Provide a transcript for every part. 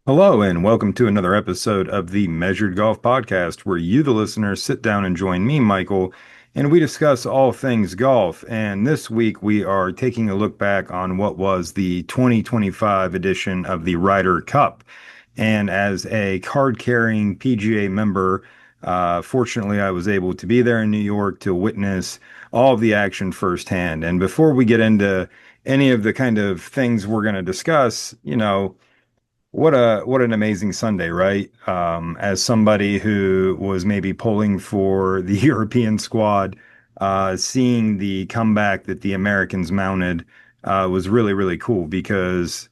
Hello, and welcome to another episode of the Measured Golf Podcast, where you, the listener, sit down and join me, Michael, and we discuss all things golf. And this week, we are taking a look back on what was the 2025 edition of the Ryder Cup. And as a card carrying PGA member, fortunately, I was able to be there in New York to witness all of the action firsthand. And before we get into any of the kind of things we're going to discuss, what an amazing Sunday, right? As somebody who was maybe pulling for the European squad, seeing the comeback that the Americans mounted was really, really cool because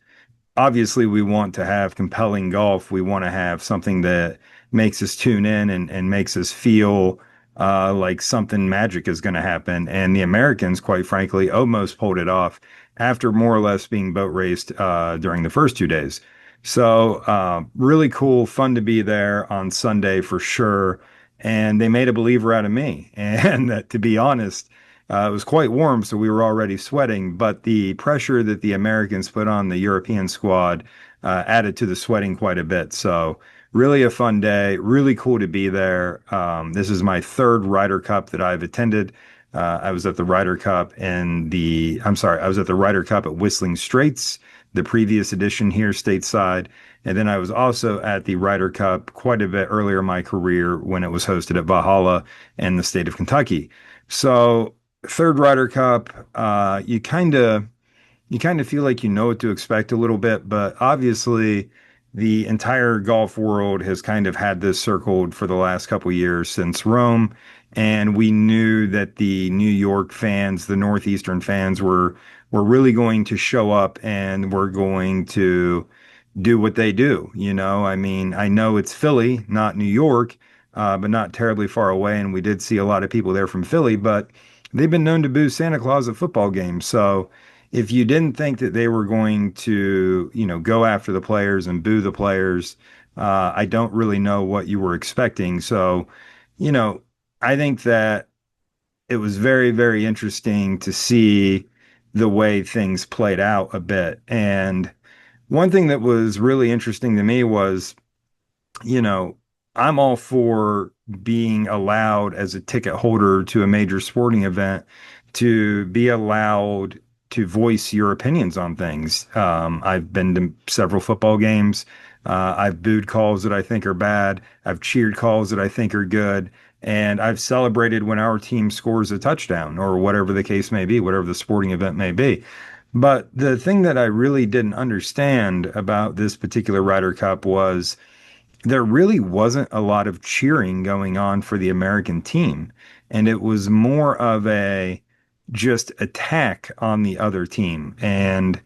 obviously we want to have compelling golf. We want to have something that makes us tune in and makes us feel like something magic is going to happen. And the Americans, quite frankly, almost pulled it off after more or less being boat raced during the first 2 days. So really cool, fun to be there on Sunday for sure. And they made a believer out of me. And to be honest, it was quite warm, so we were already sweating, but the pressure that the Americans put on the European squad added to the sweating quite a bit. So, really a fun day, really cool to be there. This is my third Ryder Cup that I've attended. I was at the Ryder Cup I was at the Ryder Cup at Whistling Straits, the previous edition here stateside. And then I was also at the Ryder Cup quite a bit earlier in my career when it was hosted at Valhalla in the state of Kentucky. So, third Ryder Cup, you kind of feel like you know what to expect a little bit, but obviously the entire golf world has kind of had this circled for the last couple years since Rome, and we knew that the New York fans, the Northeastern fans, were really going to show up and were going to do what they do. I mean, I know it's Philly, not New York, but not terribly far away, and we did see a lot of people there from Philly, but they've been known to boo Santa Claus at football games. So if you didn't think that they were going to, go after the players and boo the players, I don't really know what you were expecting. So, you know, I think that it was very, very interesting to see the way things played out a bit. And one thing that was really interesting to me was, you know, I'm all for being allowed as a ticket holder to a major sporting event to be allowed to voice your opinions on things. I've been to several football games. I've booed calls that I think are bad. I've cheered calls that I think are good. And I've celebrated when our team scores a touchdown or whatever the case may be, whatever the sporting event may be. But the thing that I really didn't understand about this particular Ryder Cup was there really wasn't a lot of cheering going on for the American team. And it was more of a just attack on the other team. And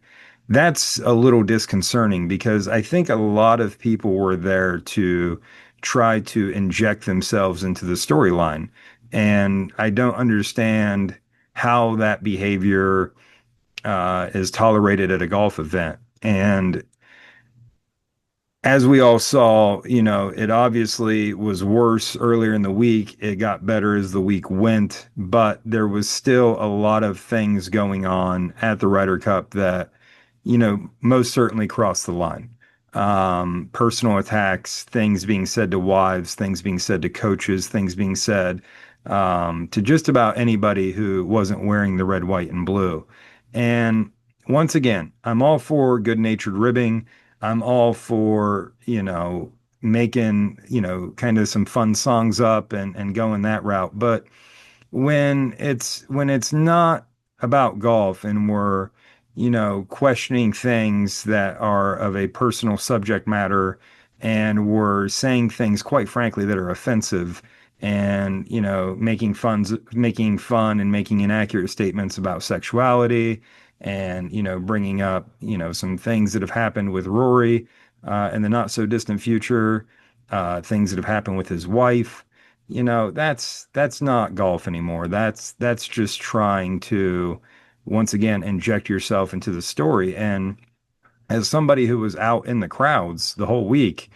that's a little disconcerting because I think a lot of people were there to try to inject themselves into the storyline. And I don't understand how that behavior is tolerated at a golf event. And as we all saw, it obviously was worse earlier in the week. It got better as the week went, but there was still a lot of things going on at the Ryder Cup that, most certainly crossed the line. Personal attacks, things being said to wives, things being said to coaches, things being said to just about anybody who wasn't wearing the red, white, and blue. And once again, I'm all for good-natured ribbing. I'm all for, making, kind of some fun songs up and going that route. But when it's not about golf and we're, questioning things that are of a personal subject matter and we're saying things, quite frankly, that are offensive and, making fun and making inaccurate statements about sexuality and, bringing up, some things that have happened with Rory in the not so distant future, things that have happened with his wife. That's not golf anymore. That's just trying to once again inject yourself into the story. And as somebody who was out in the crowds the whole week,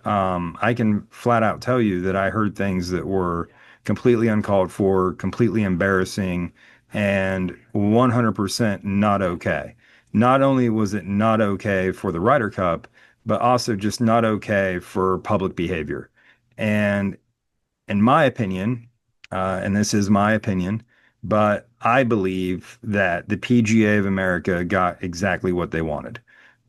I can flat out tell you that I heard things that were completely uncalled for, completely embarrassing, and 100% not okay. Not only was it not okay for the Ryder Cup, but also just not okay for public behavior. And in my opinion, and this is my opinion, but I believe that the PGA of America got exactly what they wanted.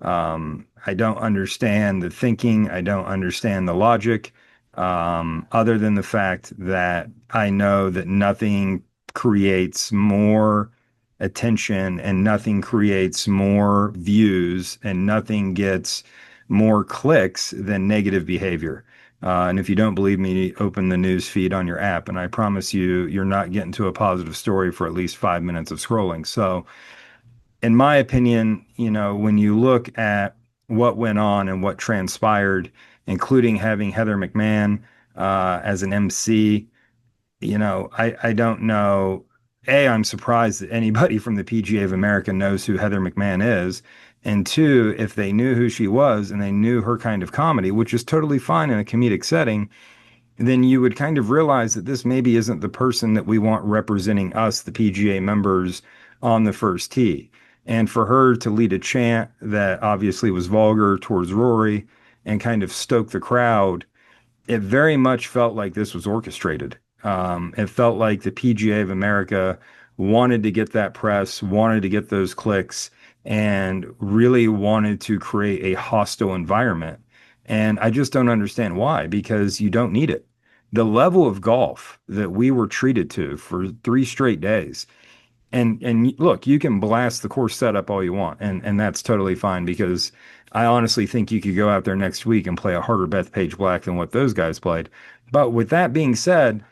I don't understand the thinking. I don't understand the logic, other than the fact that I know that nothing creates more attention and nothing creates more views and nothing gets more clicks than negative behavior. And if you don't believe me, open the news feed on your app, and I promise you, you're not getting to a positive story for at least 5 minutes of scrolling. So, in my opinion, when you look at what went on and what transpired, including having Heather McMahon as an MC, I don't know. A, I'm surprised that anybody from the PGA of America knows who Heather McMahon is. And two, if they knew who she was and they knew her kind of comedy, which is totally fine in a comedic setting, then you would kind of realize that this maybe isn't the person that we want representing us, the PGA members, on the first tee. And for her to lead a chant that obviously was vulgar towards Rory and kind of stoke the crowd, it very much felt like this was orchestrated. It felt like the PGA of America wanted to get that press, wanted to get those clicks, and really wanted to create a hostile environment. And I just don't understand why, because you don't need it. The level of golf that we were treated to for 3 straight days, and look, you can blast the course setup all you want, and that's totally fine because I honestly think you could go out there next week and play a harder Bethpage Black than what those guys played. But with that being said,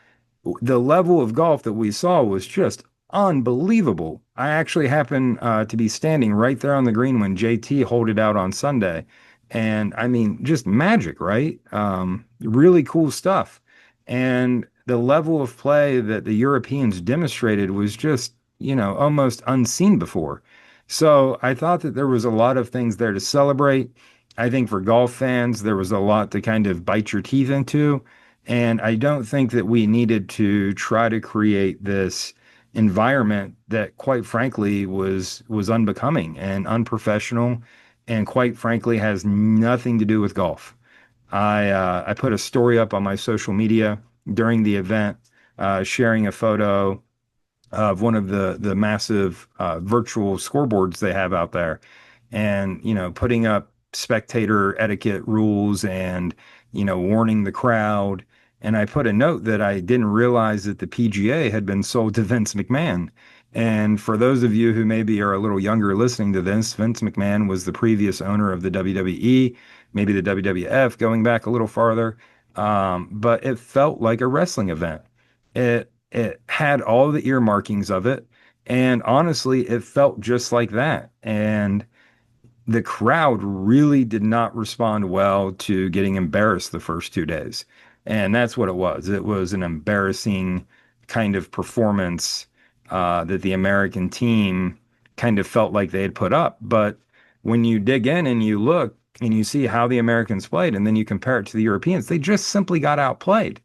the level of golf that we saw was just unbelievable. I actually happened to be standing right there on the green when JT holed it out on Sunday. And I mean, just magic, right? Really cool stuff. And the level of play that the Europeans demonstrated was just, almost unseen before. So I thought that there was a lot of things there to celebrate. I think for golf fans, there was a lot to kind of bite your teeth into. And I don't think that we needed to try to create this environment that quite frankly was unbecoming and unprofessional and quite frankly has nothing to do with golf. I put a story up on my social media during the event, sharing a photo of one of the massive virtual scoreboards they have out there, and putting up spectator etiquette rules and warning the crowd. And I put a note that I didn't realize that the PGA had been sold to Vince McMahon. And for those of you who maybe are a little younger listening to this, Vince McMahon was the previous owner of the WWE, maybe the WWF, going back a little farther. But it felt like a wrestling event. It had all the earmarkings of it, and honestly, it felt just like that. And the crowd really did not respond well to getting embarrassed the first 2 days. And that's what it was. It was an embarrassing kind of performance that the American team kind of felt like they had put up. But when you dig in and you look and you see how the Americans played, and then you compare it to the Europeans, they just simply got outplayed.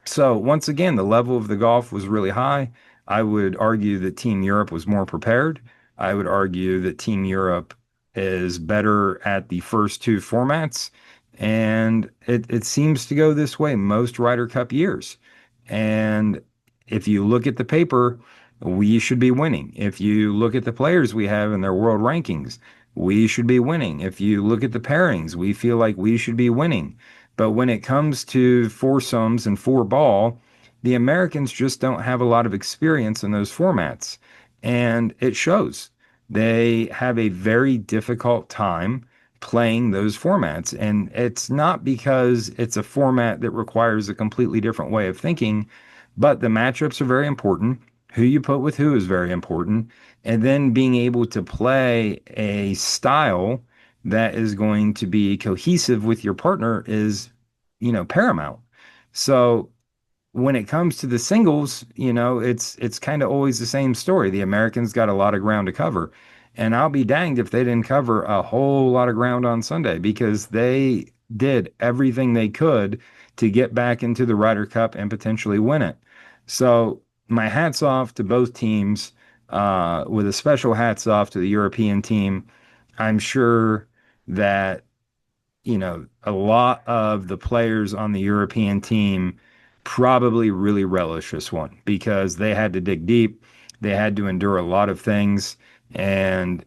So once again, the level of the golf was really high. I would argue that Team Europe was more prepared. I would argue that Team Europe is better at the first two formats, and it seems to go this way most Ryder Cup years. And if you look at the paper, we should be winning. If you look at the players we have in their world rankings, we should be winning. If you look at the pairings, we feel like we should be winning. But when it comes to foursomes and four ball, the Americans just don't have a lot of experience in those formats. And it shows. They have a very difficult time playing those formats. And it's not because it's a format that requires a completely different way of thinking, but the matchups are very important. Who you put with who is very important. And then being able to play a style that is going to be cohesive with your partner is, paramount. So when it comes to the singles, it's kind of always the same story. The Americans got a lot of ground to cover. And I'll be danged if they didn't cover a whole lot of ground on Sunday because they did everything they could to get back into the Ryder Cup and potentially win it. So my hats off to both teams, with a special hats off to the European team. I'm sure that a lot of the players on the European team probably really relish this one because they had to dig deep. They had to endure a lot of things. And,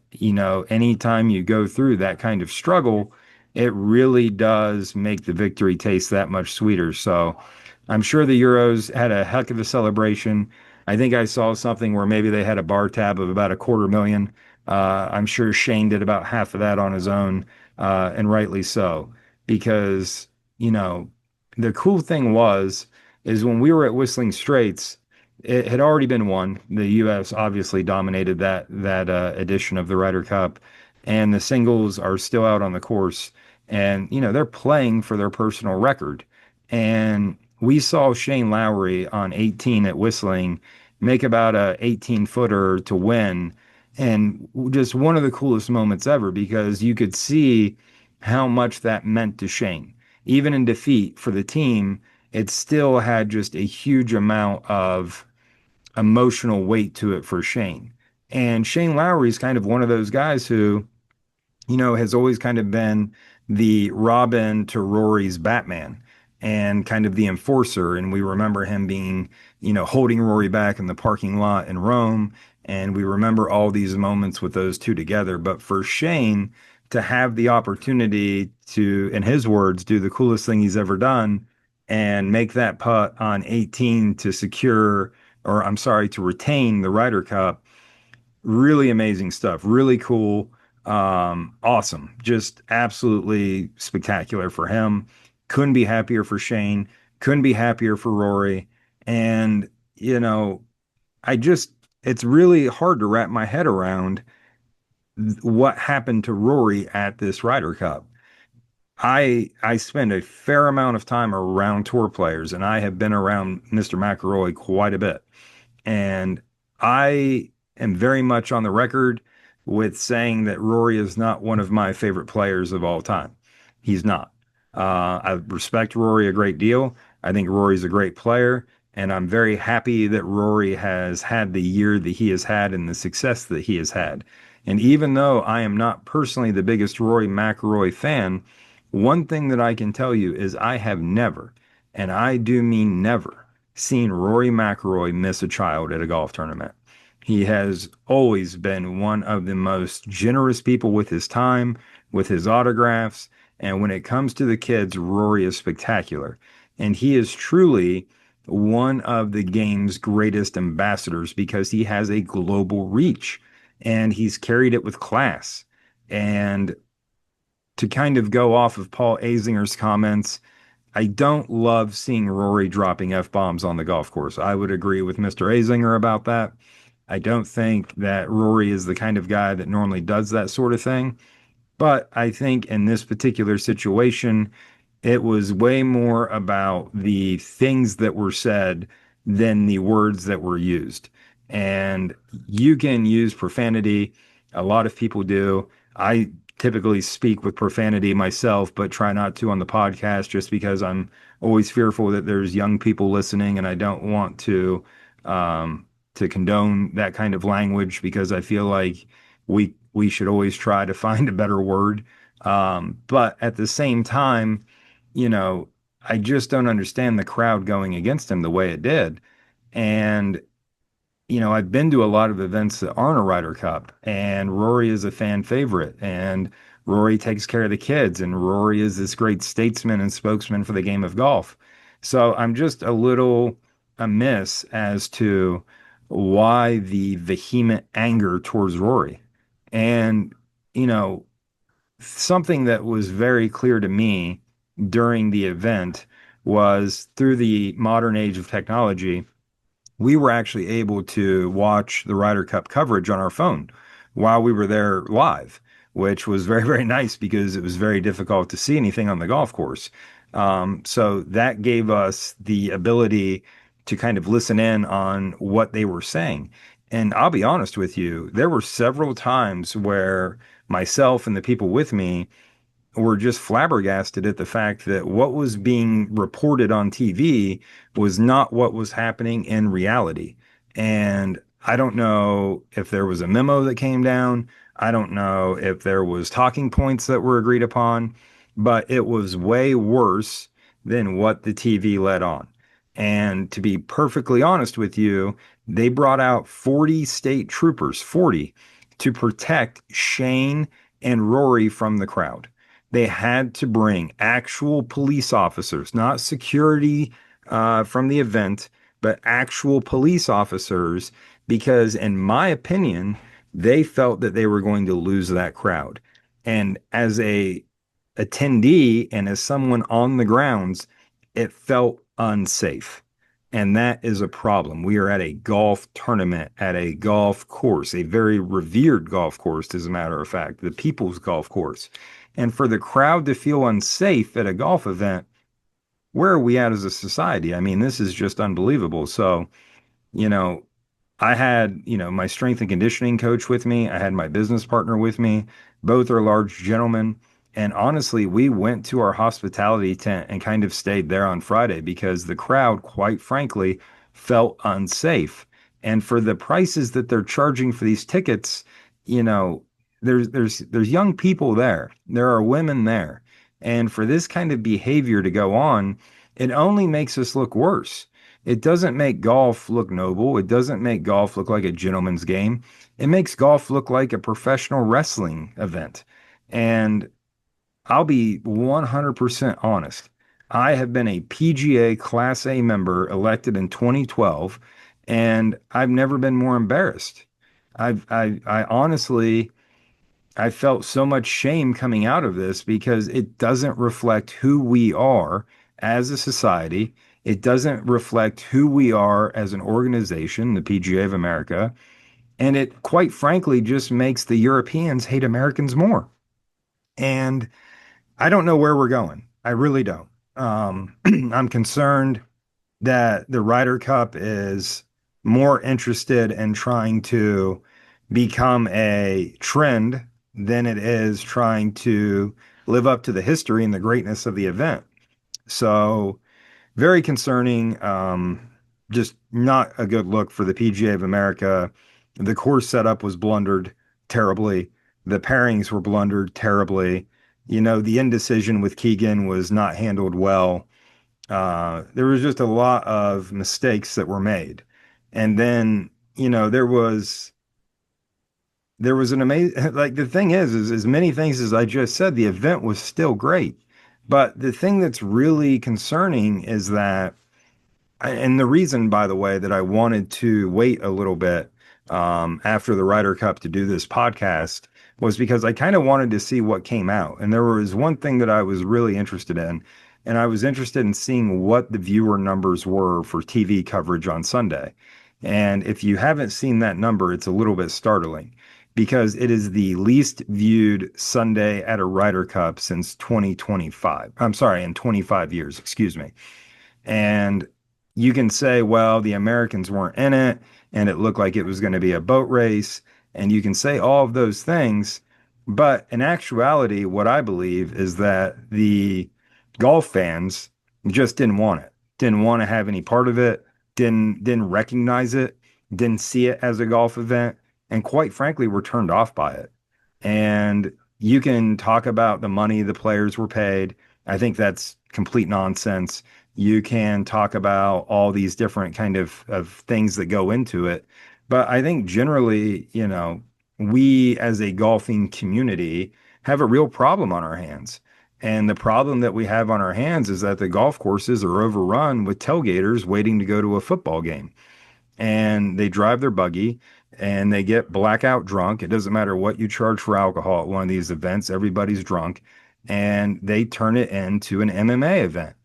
anytime you go through that kind of struggle, it really does make the victory taste that much sweeter. So I'm sure the Euros had a heck of a celebration. I think I saw something where maybe they had a bar tab of about a quarter million. I'm sure Shane did about half of that on his own, and rightly so, because, you know, the cool thing is when we were at Whistling Straits, it had already been won. The U.S. obviously dominated that edition of the Ryder Cup, and the singles are still out on the course, and they're playing for their personal record. And we saw Shane Lowry on 18 at Whistling make about a 18 footer to win, and just one of the coolest moments ever because you could see how much that meant to Shane. Even in defeat for the team, it still had just a huge amount of emotional weight to it for Shane. And Shane Lowry is kind of one of those guys who, has always kind of been the Robin to Rory's Batman and kind of the enforcer. And we remember him being, holding Rory back in the parking lot in Rome. And we remember all these moments with those two together. But for Shane to have the opportunity to, in his words, do the coolest thing he's ever done and make that putt on 18 to secure, or I'm sorry, to retain the Ryder Cup, really amazing stuff. Really cool. Awesome. Just absolutely spectacular for him. Couldn't be happier for Shane. Couldn't be happier for Rory. And, it's really hard to wrap my head around what happened to Rory at this Ryder Cup. I spend a fair amount of time around tour players, and I have been around Mr. McIlroy quite a bit. And I am very much on the record with saying that Rory is not one of my favorite players of all time. He's not. I respect Rory a great deal. I think Rory's a great player, and I'm very happy that Rory has had the year that he has had and the success that he has had. And even though I am not personally the biggest Rory McIlroy fan, one thing that I can tell you is I have never, and I do mean never, seen Rory McIlroy miss a child at a golf tournament. He has always been one of the most generous people with his time, with his autographs, and when it comes to the kids, Rory is spectacular. And he is truly one of the game's greatest ambassadors because he has a global reach and he's carried it with class. And to kind of go off of Paul Azinger's comments, I don't love seeing Rory dropping F bombs on the golf course. I would agree with Mr. Azinger about that. I don't think that Rory is the kind of guy that normally does that sort of thing. But I think in this particular situation, it was way more about the things that were said than the words that were used. And you can use profanity. A lot of people do. I typically speak with profanity myself, but try not to on the podcast just because I'm always fearful that there's young people listening and I don't want to condone that kind of language because I feel like we should always try to find a better word. But at the same time, you know, I just don't understand the crowd going against him the way it did. And, I've been to a lot of events that aren't a Ryder Cup, and Rory is a fan favorite, and Rory takes care of the kids, and Rory is this great statesman and spokesman for the game of golf. So I'm just a little amiss as to why the vehement anger towards Rory. And, you know, something that was very clear to me during the event was through the modern age of technology, we were actually able to watch the Ryder Cup coverage on our phone while we were there live, which was very, very nice because it was very difficult to see anything on the golf course. So that gave us the ability to kind of listen in on what they were saying. And I'll be honest with you, there were several times where myself and the people with me were just flabbergasted at the fact that what was being reported on TV was not what was happening in reality. And I don't know if there was a memo that came down. I don't know if there was talking points that were agreed upon, but it was way worse than what the TV let on. And to be perfectly honest with you, they brought out 40 state troopers, 40, to protect Shane and Rory from the crowd. They had to bring actual police officers, not security from the event, but actual police officers, because in my opinion, they felt that they were going to lose that crowd. And as a attendee and as someone on the grounds, it felt unsafe. And that is a problem. We are at a golf tournament, at a golf course, a very revered golf course, as a matter of fact, the people's golf course. And for the crowd to feel unsafe at a golf event, where are we at as a society? I mean, this is just unbelievable. So, you know, I had, my strength and conditioning coach with me. I had my business partner with me. Both are large gentlemen. And honestly, we went to our hospitality tent and kind of stayed there on Friday because the crowd, quite frankly, felt unsafe. And for the prices that they're charging for these tickets, you know, there's young people there. There are women there. And for this kind of behavior to go on, it only makes us look worse. It doesn't make golf look noble. It doesn't make golf look like a gentleman's game. It makes golf look like a professional wrestling event. And I'll be 100% honest. I have been a PGA Class A member elected in 2012, and I've never been more embarrassed. I honestly, I felt so much shame coming out of this because it doesn't reflect who we are as a society. It doesn't reflect who we are as an organization, the PGA of America. And it quite frankly just makes the Europeans hate Americans more. And I don't know where we're going. I really don't. I'm concerned that the Ryder Cup is more interested in trying to become a trend than it is trying to live up to the history and the greatness of the event. So, very concerning. Just not a good look for the PGA of America. The course setup was blundered terribly. The pairings were blundered terribly. The indecision with Keegan was not handled well. There was just a lot of mistakes that were made. And then, there was an amazing, like the thing is as many things as I just said, the event was still great. But the thing that's really concerning is that, and the reason, by the way, that I wanted to wait a little bit after the Ryder Cup to do this podcast was because I kind of wanted to see what came out. And there was one thing that I was really interested in, and I was interested in seeing what the viewer numbers were for TV coverage on Sunday. And if you haven't seen that number, it's a little bit startling because it is the least viewed Sunday at a Ryder Cup since 2025. I'm sorry, in 25 years, excuse me. And you can say, well, the Americans weren't in it and it looked like it was going to be a boat race. And you can say all of those things. But in actuality, what I believe is that the golf fans just didn't want it, didn't want to have any part of it, didn't recognize it, didn't see it as a golf event, and quite frankly, were turned off by it. And you can talk about the money the players were paid. I think that's complete nonsense. You can talk about all these different kind of things that go into it. But I think generally, we as a golfing community have a real problem on our hands. And the problem that we have on our hands is that the golf courses are overrun with tailgaters waiting to go to a football game. And they drive their buggy and they get blackout drunk. It doesn't matter what you charge for alcohol at one of these events, everybody's drunk. And they turn it into an MMA event.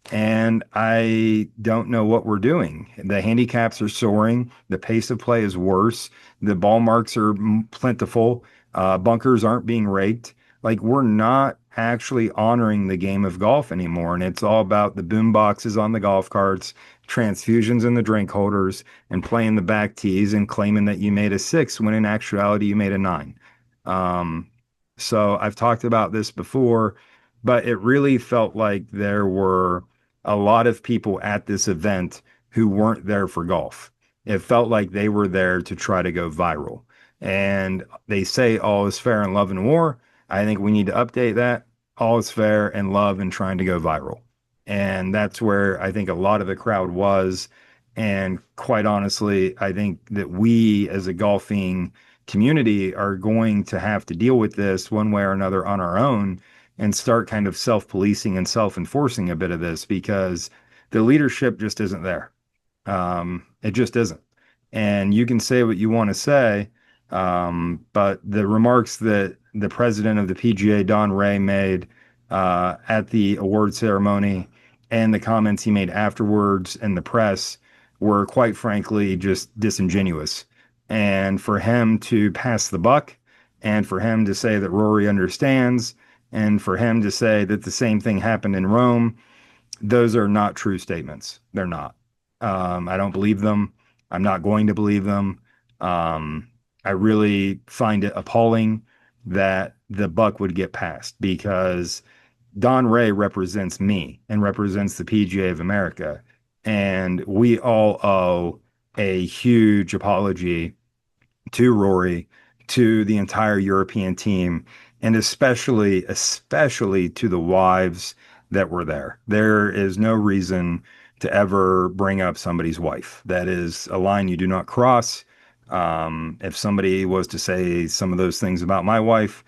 And I don't know what we're doing. The handicaps are soaring. The pace of play is worse. The ball marks are plentiful. Bunkers aren't being raked. Like we're not actually honoring the game of golf anymore. And it's all about the boom boxes on the golf carts, transfusions in the drink holders, and playing the back tees and claiming that you made a six when in actuality you made a nine. Um, so I've talked about this before, but it really felt like there were a lot of people at this event who weren't there for golf. It felt like they were there to try to go viral. And they say all is fair in love and war. I think we need to update that. all is fair and love and trying to go viral. And that's where I think a lot of the crowd was. And quite honestly, I think that we as a golfing community are going to have to deal with this one way or another on our own and start kind of self-policing and self-enforcing a bit of this because the leadership just isn't there. It just isn't. And you can say what you want to say, but the remarks that the president of the PGA, Don Ray, made at the award ceremony and the comments he made afterwards in the press were quite frankly just disingenuous. And for him to pass the buck and for him to say that Rory understands and for him to say that the same thing happened in Rome, those are not true statements. They're not. I don't believe them. I'm not going to believe them. I really find it appalling that the buck would get passed because Don Ray represents me and represents the PGA of America. And we all owe a huge apology to Rory, to the entire European team, and especially to the wives that were there. There is no reason to ever bring up somebody's wife. That is a line you do not cross. If somebody was to say some of those things about my wife,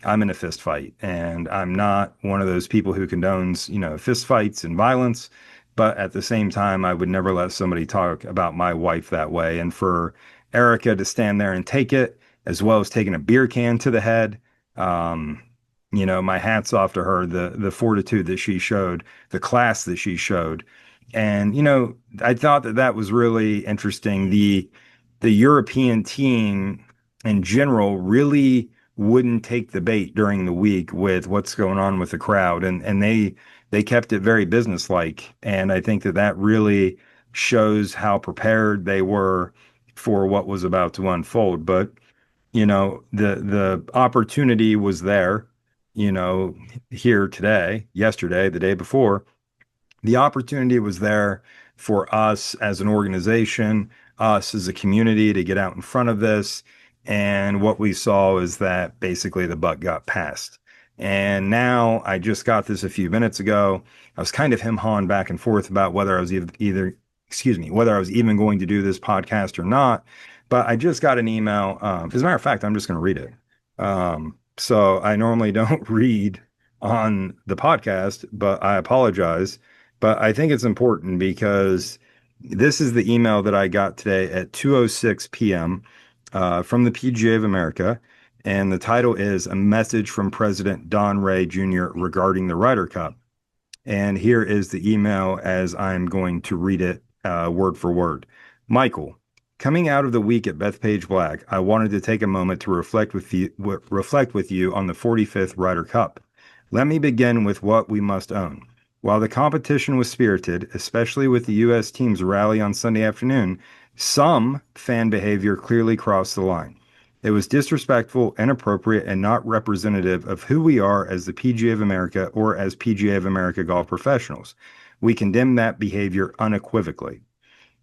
I'm in a fist fight, and I'm not one of those people who condones, fist fights and violence. But at the same time, I would never let somebody talk about my wife that way. And for Erica to stand there and take it, as well as taking a beer can to the head, um, my hat's off to her, the fortitude that she showed, the class that she showed. And, I thought that that was really interesting. The European team in general really wouldn't take the bait during the week with what's going on with the crowd, and they kept it very businesslike. And I think that that really shows how prepared they were for what was about to unfold. But the opportunity was there, here today, yesterday, the day before. The opportunity was there for us as an organization, us as a community to get out in front of this. And what we saw is that basically the buck got passed. And now I just got this a few minutes ago. I was kind of him-hawing back and forth about whether I was whether I was even going to do this podcast or not. But I just got an email. As a matter of fact, I'm just going to read it. So I normally don't read on the podcast, but I apologize. But I think it's important because this is the email that I got today at 2:06 p.m. From the PGA of America. And the title is A Message from President Don Ray Jr. Regarding the Ryder Cup. And here is the email as I'm going to read it word for word. Michael, coming out of the week at Bethpage Black, I wanted to take a moment to reflect with you on the 45th Ryder Cup. Let me begin with what we must own. While the competition was spirited, especially with the U.S. team's rally on Sunday afternoon, some fan behavior clearly crossed the line. It was disrespectful, inappropriate, and not representative of who we are as the PGA of America or as PGA of America golf professionals. We condemn that behavior unequivocally.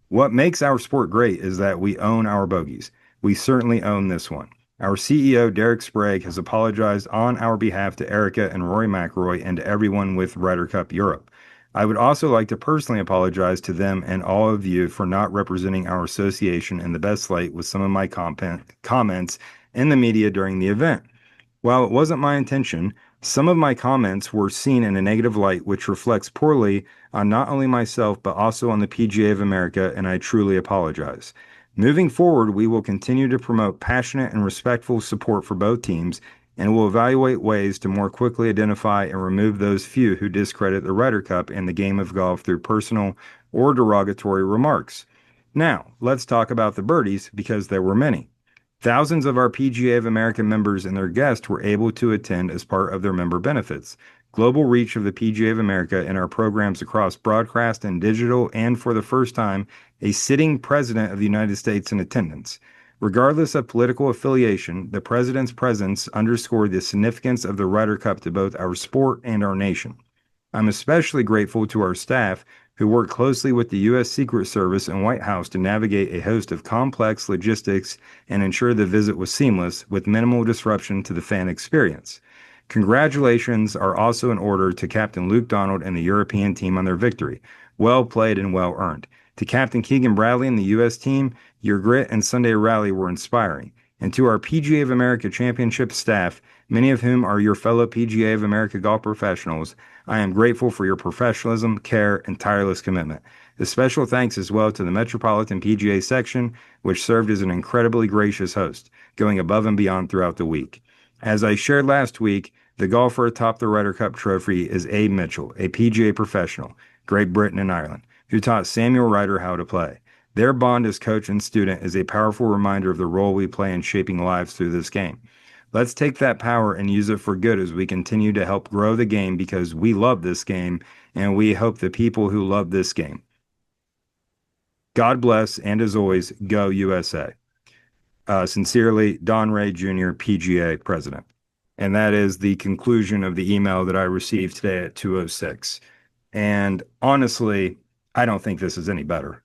What makes our sport great is that we own our bogeys. We certainly own this one. Our CEO, Derek Sprague, has apologized on our behalf to Erica and Rory McIlroy and to everyone with Ryder Cup Europe. I would also like to personally apologize to them and all of you for not representing our association in the best light with some of my comments in the media during the event. While it wasn't my intention, some of my comments were seen in a negative light, which reflects poorly on not only myself, but also on the PGA of America, and I truly apologize. Moving forward, we will continue to promote passionate and respectful support for both teams, and will evaluate ways to more quickly identify and remove those few who discredit the Ryder Cup and the game of golf through personal or derogatory remarks. Now, let's talk about the birdies, because there were many. Thousands of our PGA of America members and their guests were able to attend as part of their member benefits. Global reach of the PGA of America and our programs across broadcast and digital, and for the first time, a sitting president of the United States in attendance. Regardless of political affiliation, the president's presence underscored the significance of the Ryder Cup to both our sport and our nation. I'm especially grateful to our staff who worked closely with the U.S. Secret Service and White House to navigate a host of complex logistics and ensure the visit was seamless with minimal disruption to the fan experience. Congratulations are also in order to Captain Luke Donald and the European team on their victory. Well played and well earned. To Captain Keegan Bradley and the U.S. team, your grit and Sunday rally were inspiring. And to our PGA of America Championship staff, many of whom are your fellow PGA of America golf professionals, I am grateful for your professionalism, care, and tireless commitment. A special thanks as well to the Metropolitan PGA section, which served as an incredibly gracious host, going above and beyond throughout the week. As I shared last week, the golfer atop the Ryder Cup trophy is Abe Mitchell, a PGA professional, Great Britain and Ireland, who taught Samuel Ryder how to play. Their bond as coach and student is a powerful reminder of the role we play in shaping lives through this game. Let's take that power and use it for good as we continue to help grow the game because we love this game and we hope the people who love this game. God bless, and as always, go USA. Sincerely, Don Ray Jr., PGA President. And that is the conclusion of the email that I received today at 2:06. And honestly, I don't think this is any better.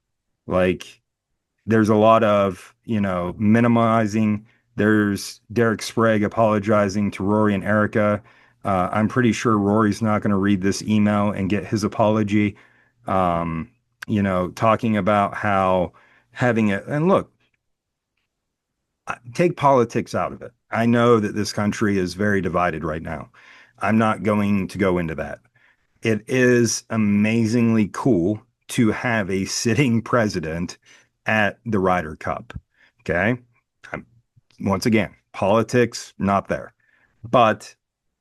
Like, there's a lot of, minimizing. There's Derek Sprague apologizing to Rory and Erica. I'm pretty sure Rory's not going to read this email and get his apology. Talking about how having it, and look, take politics out of it. I know that this country is very divided right now. I'm not going to go into that. It is amazingly cool to have a sitting president at the Ryder Cup. Okay. Once again, politics, not there. But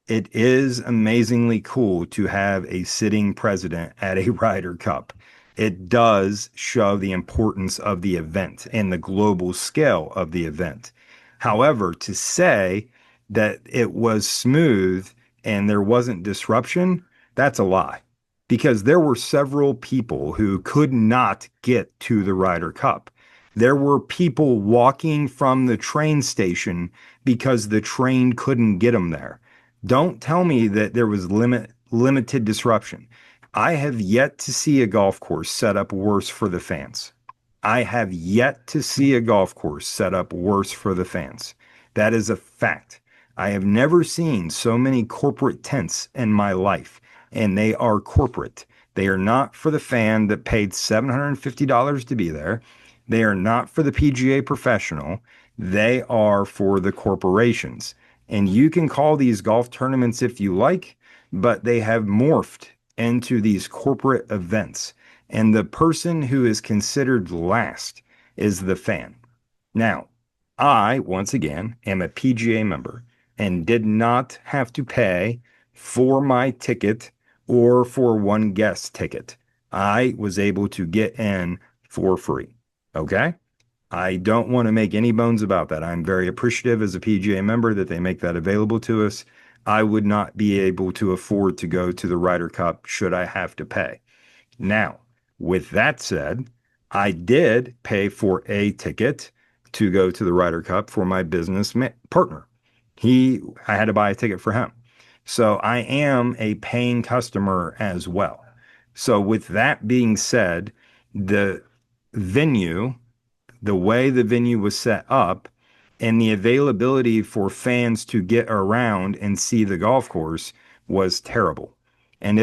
it is amazingly cool to have a sitting president at a Ryder Cup. It does show the importance of the event and the global scale of the event. However, to say that it was smooth and there wasn't disruption, that's a lie. Because there were several people who could not get to the Ryder Cup. There were people walking from the train station because the train couldn't get them there. Don't tell me that there was limited disruption. I have yet to see a golf course set up worse for the fans. I have yet to see a golf course set up worse for the fans. That is a fact. I have never seen so many corporate tents in my life, and they are corporate. They are not for the fan that paid $750 to be there. They are not for the PGA professional. They are for the corporations. And you can call these golf tournaments if you like, but they have morphed into these corporate events. And the person who is considered last is the fan. Now, I, once again, am a PGA member and did not have to pay for my ticket or for one guest ticket. I was able to get in for free. Okay? I don't want to make any bones about that. I'm very appreciative as a PGA member that they make that available to us. I would not be able to afford to go to the Ryder Cup should I have to pay. Now, with that said, I did pay for a ticket to go to the Ryder Cup for my business partner. I had to buy a ticket for him. So I am a paying customer as well. So with that being said, the venue, the way the venue was set up, and the availability for fans to get around and see the golf course was terrible. And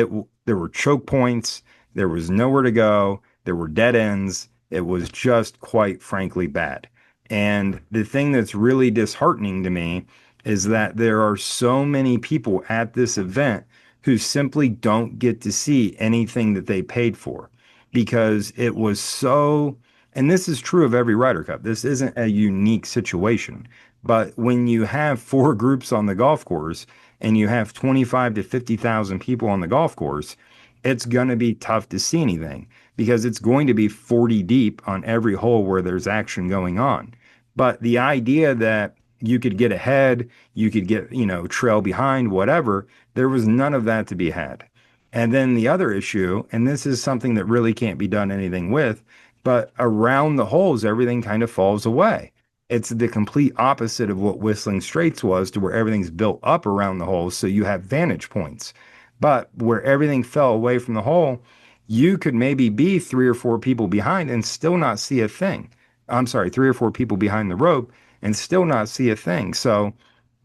there were choke points, there was nowhere to go, there were dead ends. It was just quite frankly bad. And the thing that's really disheartening to me is that there are so many people at this event who simply don't get to see anything that they paid for because it was so, and this is true of every Ryder Cup. This isn't a unique situation, but when you have four groups on the golf course and you have 25 to 50,000 people on the golf course, it's going to be tough to see anything because it's going to be 40 deep on every hole where there's action going on. But the idea that you could get ahead, you could get, trail behind, whatever, there was none of that to be had. And then the other issue, and this is something that really can't be done anything with, but around the holes, everything kind of falls away. It's the complete opposite of what Whistling Straits was, to where everything's built up around the holes, so you have vantage points. But where everything fell away from the hole, you could maybe be 3 or 4 people behind and still not see a thing. I'm sorry, 3 or 4 people behind the rope and still not see a thing. So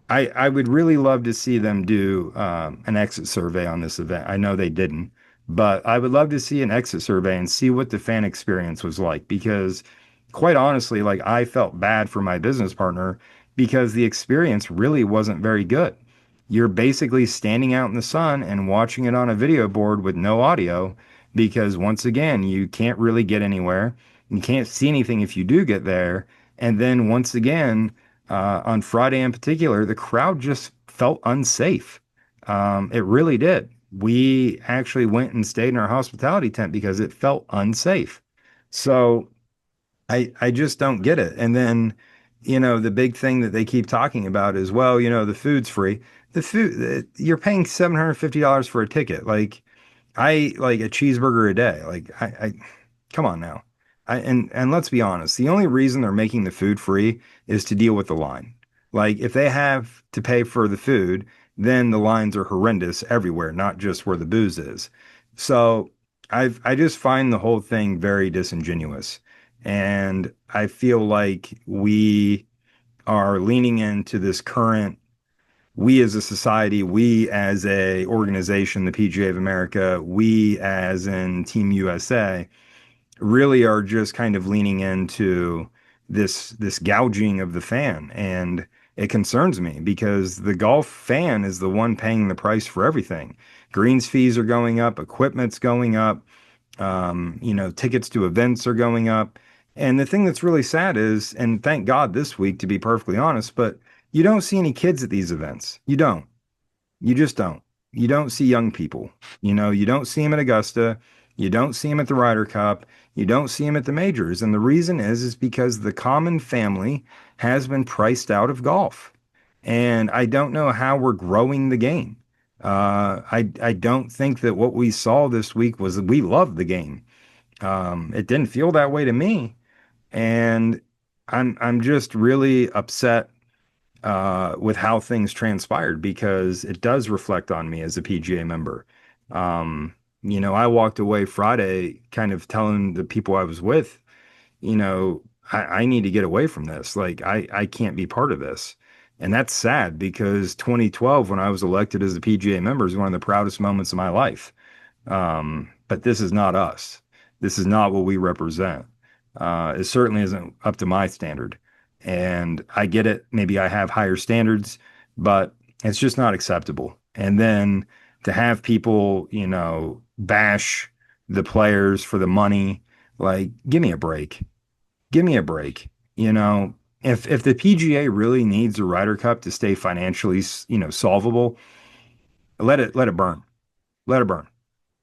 I would really love to see them do an exit survey on this event. I know they didn't, but I would love to see an exit survey and see what the fan experience was like because quite honestly, like I felt bad for my business partner because the experience really wasn't very good. You're basically standing out in the sun and watching it on a video board with no audio because once again, you can't really get anywhere. You can't see anything if you do get there. And then once again, on Friday in particular, the crowd just felt unsafe. It really did. We actually went and stayed in our hospitality tent because it felt unsafe. So I just don't get it. And then, the big thing that they keep talking about is, well, the food's free. The food, you're paying $750 for a ticket. Like, I like a cheeseburger a day. Like, I come on now. And let's be honest, the only reason they're making the food free is to deal with the line. Like, if they have to pay for the food, then the lines are horrendous everywhere, not just where the booze is. So I just find the whole thing very disingenuous. And I feel like we are leaning into this current, we as a society, we as a organization, the PGA of America, we as in Team USA, really are just kind of leaning into this gouging of the fan. And it concerns me because the golf fan is the one paying the price for everything. Greens fees are going up, equipment's going up, tickets to events are going up. And the thing that's really sad is, and thank God this week, to be perfectly honest, but you don't see any kids at these events. You don't. You just don't. You don't see young people. You don't see them at Augusta. You don't see them at the Ryder Cup. You don't see them at the majors. And the reason is because the common family has been priced out of golf. And I don't know how we're growing the game. I don't think that what we saw this week was we loved the game. It didn't feel that way to me. And I'm just really upset with how things transpired because it does reflect on me as a PGA member. I walked away Friday kind of telling the people I was with, I need to get away from this. Like, I can't be part of this. And that's sad because 2012, when I was elected as a PGA member, is one of the proudest moments of my life. But this is not us. This is not what we represent. It certainly isn't up to my standard. And I get it. Maybe I have higher standards, but it's just not acceptable. And then to have people, bash the players for the money, like, give me a break. Give me a break. If the PGA really needs a Ryder Cup to stay financially, solvable, let it burn. Let it burn.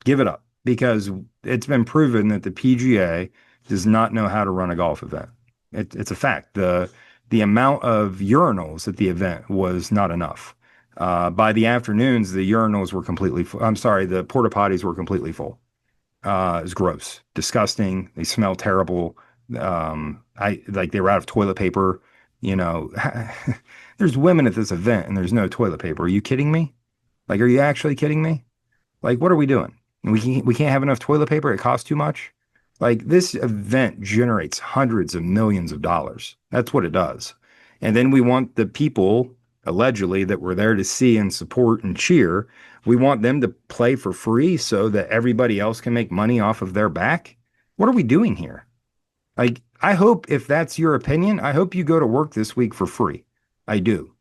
Give it up because it's been proven that the PGA does not know how to run a golf event. It's a fact. The amount of urinals at the event was not enough. By the afternoons, the urinals were completely full. I'm sorry, the porta potties were completely full. It was gross, disgusting. They smell terrible. I like they were out of toilet paper. You know, there's women at this event and there's no toilet paper. Are you kidding me? Like, are you actually kidding me? Like, what are we doing? We can't have enough toilet paper. It costs too much. Like, this event generates hundreds of millions of dollars. That's what it does. And then we want the people allegedly that were there to see and support and cheer. We want them to play for free so that everybody else can make money off of their back. What are we doing here? Like, I hope if that's your opinion, I hope you go to work this week for free. I do.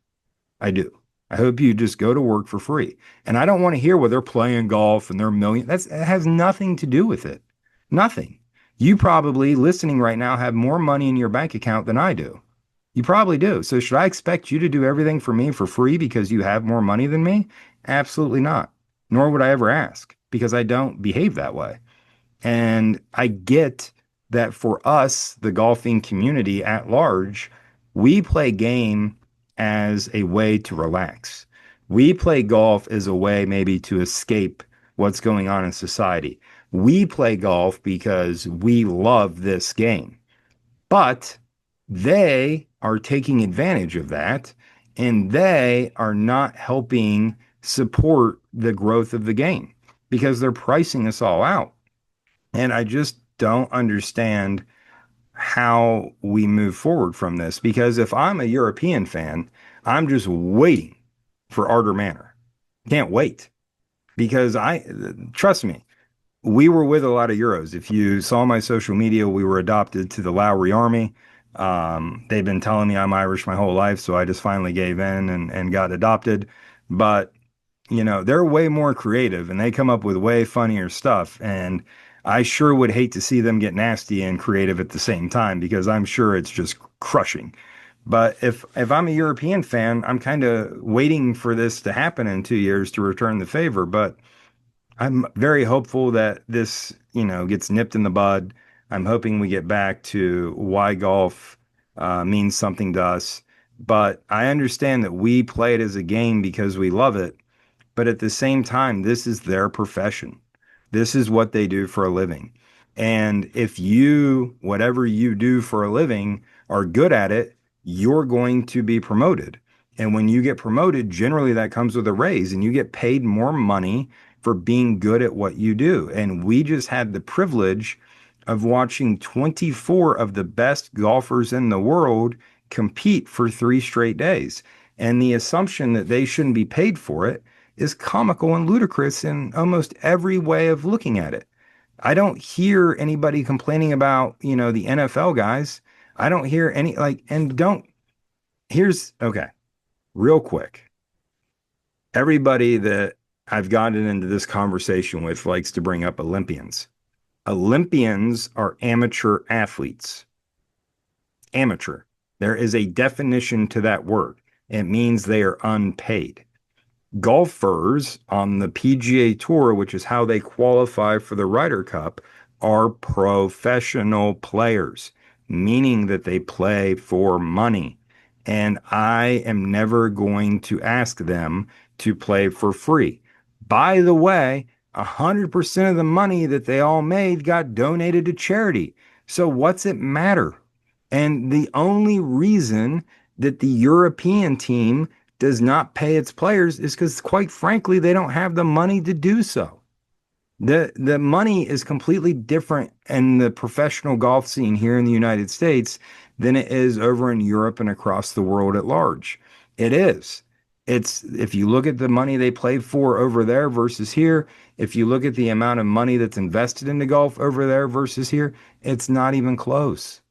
I do. I hope you just go to work for free. And I don't want to hear where they're playing golf and they're million. It has nothing to do with it. Nothing. You probably listening right now have more money in your bank account than I do. You probably do. So should I expect you to do everything for me for free because you have more money than me? Absolutely not. Nor would I ever ask because I don't behave that way. And I get that for us, the golfing community at large, we play game as a way to relax. We play golf as a way maybe to escape what's going on in society. We play golf because we love this game. But they are taking advantage of that and they are not helping support the growth of the game because they're pricing us all out. And I just don't understand how we move forward from this. Because if I'm a European fan, I'm just waiting for Arter Manor. Can't wait because trust me, we were with a lot of Euros. If you saw my social media, we were adopted to the Lowry Army. They've been telling me I'm Irish my whole life, so I just finally gave in and got adopted. But they're way more creative and they come up with way funnier stuff. And I sure would hate to see them get nasty and creative at the same time because I'm sure it's just crushing. But if I'm a European fan, I'm kind of waiting for this to happen in 2 years to return the favor. But I'm very hopeful that this, gets nipped in the bud. I'm hoping we get back to why golf means something to us. But I understand that we play it as a game because we love it. But at the same time, this is their profession. This is what they do for a living. And if you, whatever you do for a living, are good at it, you're going to be promoted. And when you get promoted, generally that comes with a raise and you get paid more money for being good at what you do. And we just had the privilege of watching 24 of the best golfers in the world compete for 3 straight days. And the assumption that they shouldn't be paid for it is comical and ludicrous in almost every way of looking at it. I don't hear anybody complaining about, the NFL guys. I don't hear any and don't here's okay, real quick. Everybody that I've gotten into this conversation with likes to bring up Olympians. Olympians are amateur athletes. Amateur. There is a definition to that word. It means they are unpaid. Golfers on the PGA Tour, which is how they qualify for the Ryder Cup, are professional players, meaning that they play for money. And I am never going to ask them to play for free. By the way, 100% of the money that they all made got donated to charity. So what's it matter? And the only reason that the European team does not pay its players is because, quite frankly, they don't have the money to do so. The money is completely different in the professional golf scene here in the United States than it is over in Europe and across the world at large. It is. It's if you look at the money they play for over there versus here, if you look at the amount of money that's invested into golf over there versus here, it's not even close.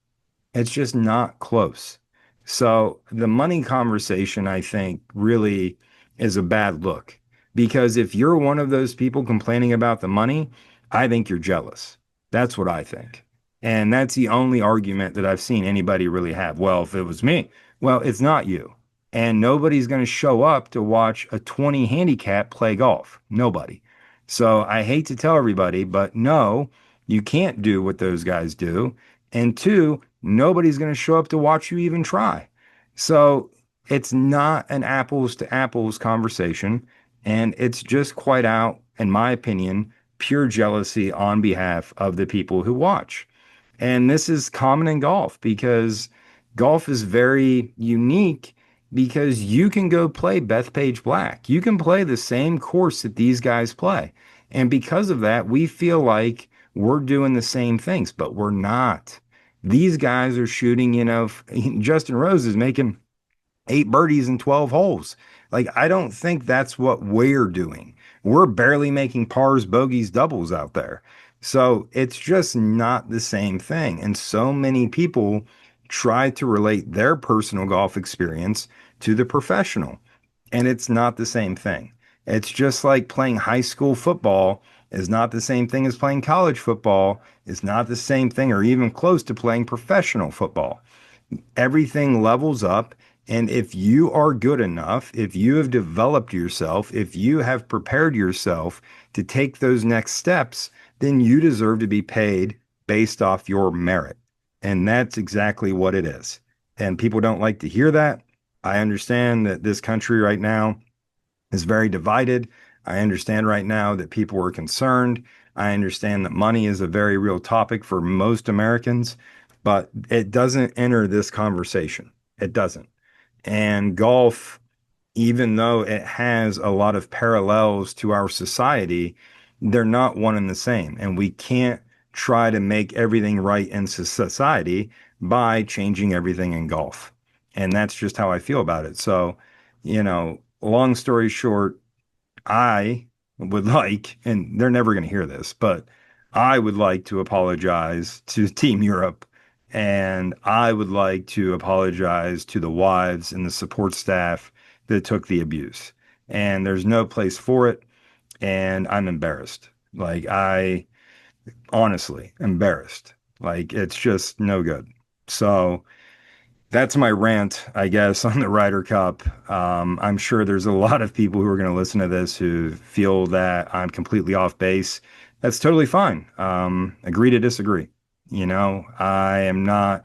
It's just not close. So the money conversation, I think, really is a bad look because if you're one of those people complaining about the money, I think you're jealous. That's what I think. And that's the only argument that I've seen anybody really have. Well, if it was me, well, it's not you. And nobody's going to show up to watch a 20 handicap play golf. Nobody. So I hate to tell everybody, but no, you can't do what those guys do. And two, nobody's going to show up to watch you even try. So it's not an apples to apples conversation. And it's just quite out, in my opinion, pure jealousy on behalf of the people who watch. And this is common in golf because golf is very unique because you can go play Bethpage Black. You can play the same course that these guys play. And because of that, we feel like we're doing the same things, but we're not. These guys are shooting, Justin Rose is making 8 birdies in 12 holes. Like, I don't think that's what we're doing. We're barely making pars, bogeys, doubles out there. So it's just not the same thing. And so many people try to relate their personal golf experience to the professional, and it's not the same thing. It's just like playing high school football is not the same thing as playing college football, is not the same thing or even close to playing professional football. Everything levels up. And if you are good enough, if you have developed yourself, if you have prepared yourself to take those next steps, then you deserve to be paid based off your merit. And that's exactly what it is. And people don't like to hear that. I understand that this country right now is very divided. I understand right now that people are concerned. I understand that money is a very real topic for most Americans, but it doesn't enter this conversation. It doesn't. And golf, even though it has a lot of parallels to our society, they're not one and the same. And we can't try to make everything right in society by changing everything in golf. And that's just how I feel about it. So, long story short, I would like, and they're never going to hear this, but I would like to apologize to Team Europe. And I would like to apologize to the wives and the support staff that took the abuse. And there's no place for it. And I'm embarrassed. Like, I honestly embarrassed. Like, it's just no good. So, that's my rant, I guess, on the Ryder Cup. I'm sure there's a lot of people who are going to listen to this who feel that I'm completely off base. That's totally fine. Agree to disagree. I am not.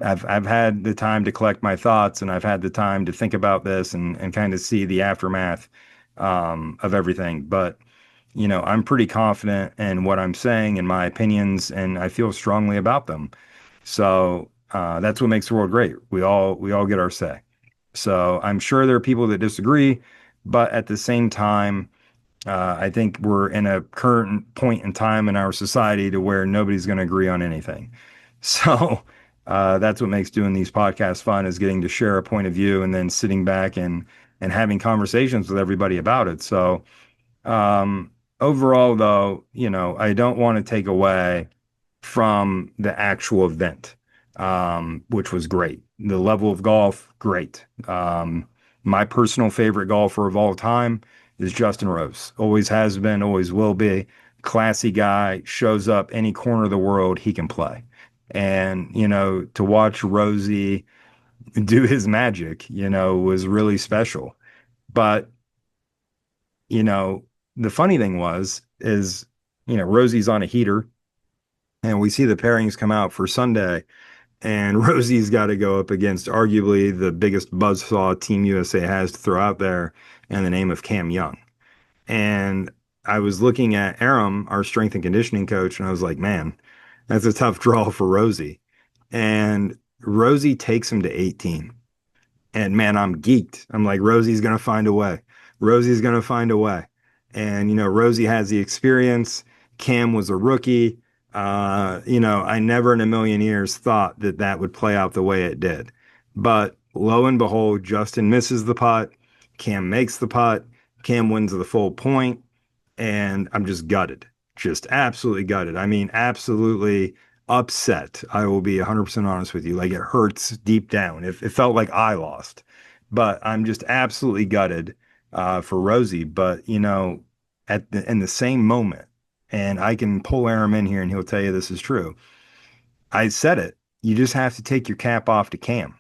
I've had the time to collect my thoughts, and I've had the time to think about this and kind of see the aftermath of everything. But I'm pretty confident in what I'm saying and my opinions, and I feel strongly about them. So that's what makes the world great. We all get our say. So I'm sure there are people that disagree, but at the same time, I think we're in a current point in time in our society to where nobody's going to agree on anything. So that's what makes doing these podcasts fun, is getting to share a point of view and then sitting back and having conversations with everybody about it. So um, overall, though, I don't want to take away from the actual event, which was great. The level of golf, great. My personal favorite golfer of all time is Justin Rose. Always has been, always will be. Classy guy, shows up any corner of the world he can play. And, to watch Rosie do his magic, was really special. But, you know, the funny thing is, Rosie's on a heater and we see the pairings come out for Sunday, and Rosie's got to go up against arguably the biggest buzzsaw Team USA has to throw out there in the name of Cam Young. And I was looking at Aram, our strength and conditioning coach, and I was like, man, that's a tough draw for Rosie. And Rosie takes him to 18. And man, I'm geeked. I'm like, Rosie's going to find a way. Rosie's going to find a way. And, Rosie has the experience. Cam was a rookie. I never in a million years thought that that would play out the way it did. But lo and behold, Justin misses the putt. Cam makes the putt. Cam wins the full point, and I'm just gutted, just absolutely gutted. I mean, absolutely upset. I will be 100% honest with you. Like, it hurts deep down. It felt like I lost, but I'm just absolutely gutted for Rosie. But in the same moment, and I can pull Aram in here and he'll tell you this is true. I said it. You just have to take your cap off to Cam.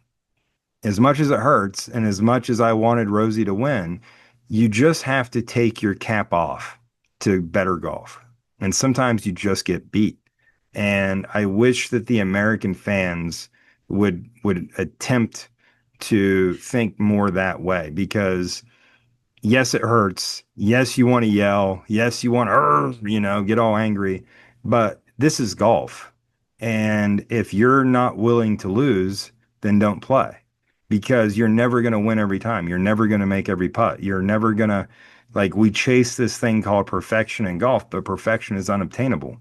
As much as it hurts, and as much as I wanted Rosie to win, you just have to take your cap off to better golf. And sometimes you just get beat. And I wish that the American fans would attempt to think more that way, because yes, it hurts. Yes, you want to yell. Yes, you want to, get all angry. But this is golf. And if you're not willing to lose, then don't play, because you're never going to win every time. You're never going to make every putt. You're never going to, like, we chase this thing called perfection in golf, but perfection is unobtainable.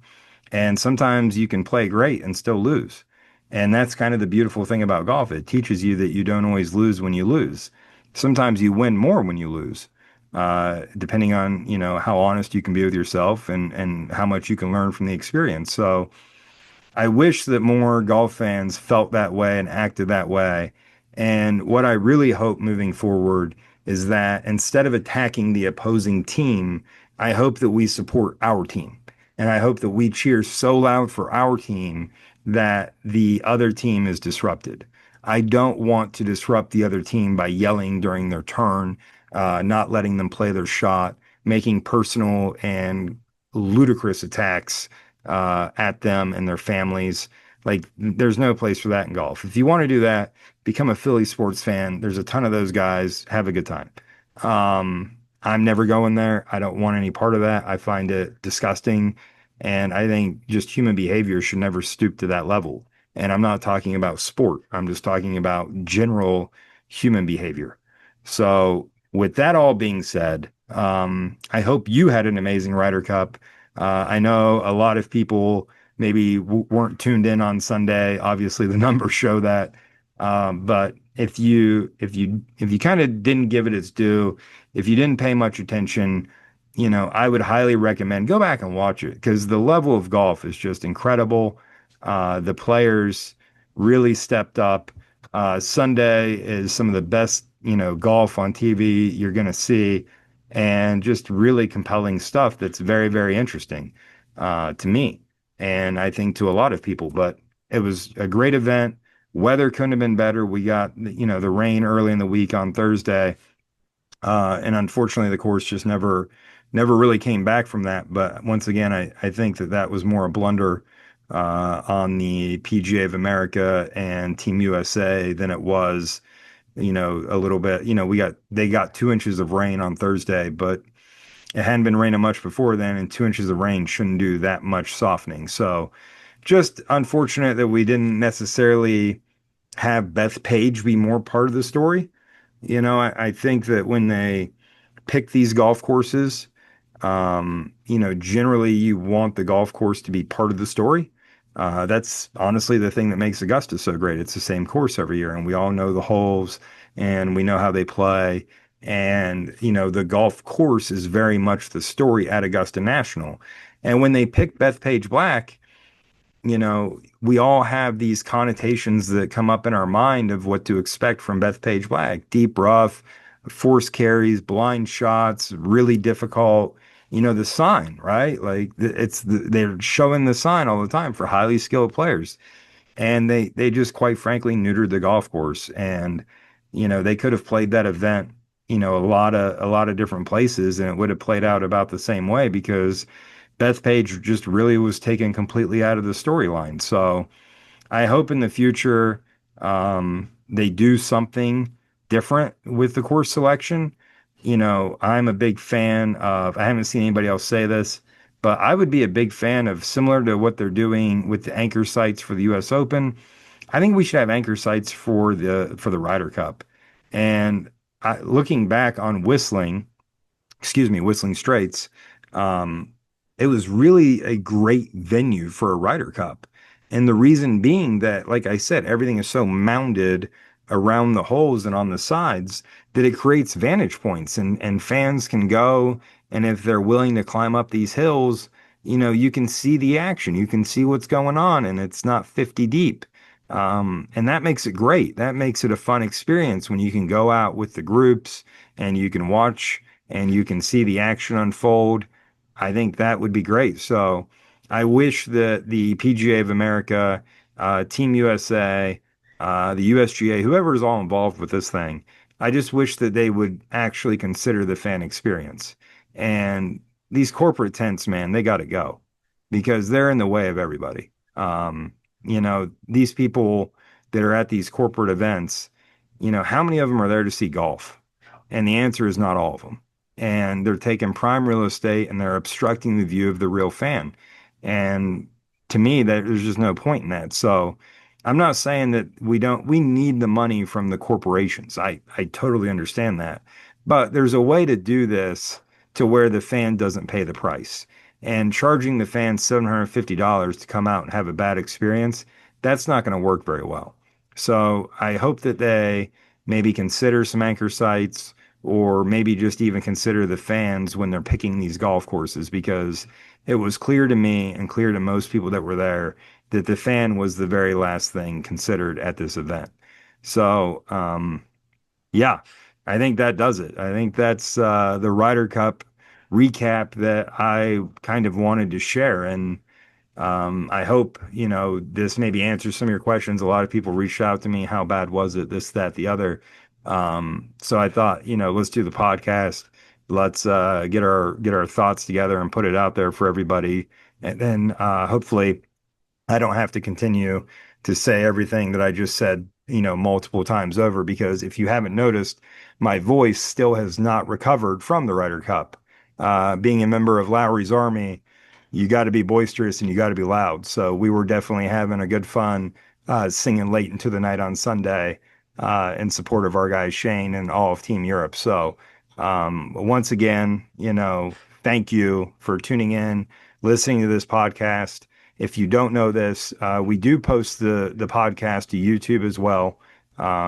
And sometimes you can play great and still lose. And that's kind of the beautiful thing about golf. It teaches you that you don't always lose when you lose. Sometimes you win more when you lose, depending on, how honest you can be with yourself and how much you can learn from the experience. So I wish that more golf fans felt that way and acted that way. And what I really hope moving forward is that instead of attacking the opposing team, I hope that we support our team. And I hope that we cheer so loud for our team that the other team is disrupted. I don't want to disrupt the other team by yelling during their turn, not letting them play their shot, making personal and ludicrous attacks at them and their families. Like, there's no place for that in golf. If you want to do that, become a Philly sports fan. There's a ton of those guys. Have a good time. I'm never going there. I don't want any part of that. I find it disgusting. And I think just human behavior should never stoop to that level. And I'm not talking about sport. I'm just talking about general human behavior. So with that all being said, I hope you had an amazing Ryder Cup. I know a lot of people maybe weren't tuned in on Sunday. Obviously, the numbers show that. But if you kind of didn't give it its due, if you didn't pay much attention, I would highly recommend go back and watch it because the level of golf is just incredible. The players really stepped up. Sunday is some of the best, golf on TV you're going to see, and just really compelling stuff that's very, very interesting to me, and I think to a lot of people. But it was a great event. Weather couldn't have been better. We got, the rain early in the week on Thursday, and unfortunately, the course just never really came back from that. But once again, I think that was more a blunder on the PGA of America and Team USA than it was, a little bit. They got 2 inches of rain on Thursday, but it hadn't been raining much before then, and 2 inches of rain shouldn't do that much softening. So just unfortunate that we didn't necessarily have Bethpage be more part of the story. I think that when they pick these golf courses, generally you want the golf course to be part of the story. That's honestly the thing that makes Augusta so great. It's the same course every year, and we all know the holes and we know how they play. And, the golf course is very much the story at Augusta National. And when they pick Bethpage Black, we all have these connotations that come up in our mind of what to expect from Bethpage Black. Deep rough, force carries, blind shots, really difficult. The sign, right? Like they're showing the sign all the time for highly skilled players. And they just quite frankly neutered the golf course. And, they could have played that event, a lot of different places, and it would have played out about the same way because Bethpage just really was taken completely out of the storyline. So I hope in the future they do something different with the course selection. I'm a big fan of, I haven't seen anybody else say this, but I would be a big fan of similar to what they're doing with the anchor sites for the US Open. I think we should have anchor sites for the Ryder Cup. And looking back on Whistling Straits, um, it was really a great venue for a Ryder Cup. And the reason being that, like I said, everything is so mounded around the holes and on the sides that it creates vantage points, and fans can go. And if they're willing to climb up these hills, you can see the action, you can see what's going on, and it's not 50 deep. And that makes it great. That makes it a fun experience when you can go out with the groups and you can watch and you can see the action unfold. I think that would be great. So I wish that the PGA of America, Team USA, the USGA, whoever is all involved with this thing, I just wish that they would actually consider the fan experience. And these corporate tents, man, they got to go because they're in the way of everybody. These people that are at these corporate events, how many of them are there to see golf? And the answer is not all of them. And they're taking prime real estate and they're obstructing the view of the real fan. And to me, there's just no point in that. So I'm not saying that we need the money from the corporations. I totally understand that. But there's a way to do this to where the fan doesn't pay the price. And charging the fan $750 to come out and have a bad experience, that's not going to work very well. So I hope that they maybe consider some anchor sites or maybe just even consider the fans when they're picking these golf courses because it was clear to me and clear to most people that were there that the fan was the very last thing considered at this event. So, yeah, I think that does it. I think that's the Ryder Cup recap that I kind of wanted to share. And I hope, this maybe answers some of your questions. A lot of people reached out to me. How bad was it? This, that, the other. So I thought, let's do the podcast. Let's get our thoughts together and put it out there for everybody. And then hopefully I don't have to continue to say everything that I just said, multiple times over, because if you haven't noticed, my voice still has not recovered from the Ryder Cup. Being a member of Lowry's Army, you got to be boisterous and you got to be loud. So we were definitely having a good fun singing late into the night on Sunday in support of our guy Shane and all of Team Europe. So once again, thank you for tuning in, listening to this podcast. If you don't know this, we do post the podcast to YouTube as well.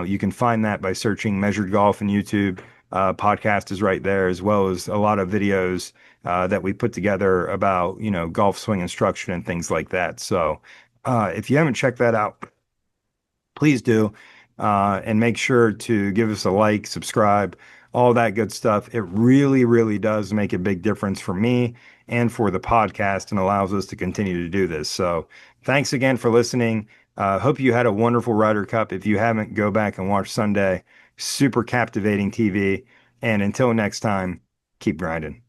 You can find that by searching Measured Golf in YouTube. Podcast is right there, as well as a lot of videos that we put together about, golf swing instruction and things like that. So if you haven't checked that out, please do. And make sure to give us a like, subscribe, all that good stuff. It really, really does make a big difference for me and for the podcast and allows us to continue to do this. So thanks again for listening. Hope you had a wonderful Ryder Cup. If you haven't, go back and watch Sunday. Super captivating TV. And until next time, keep grinding.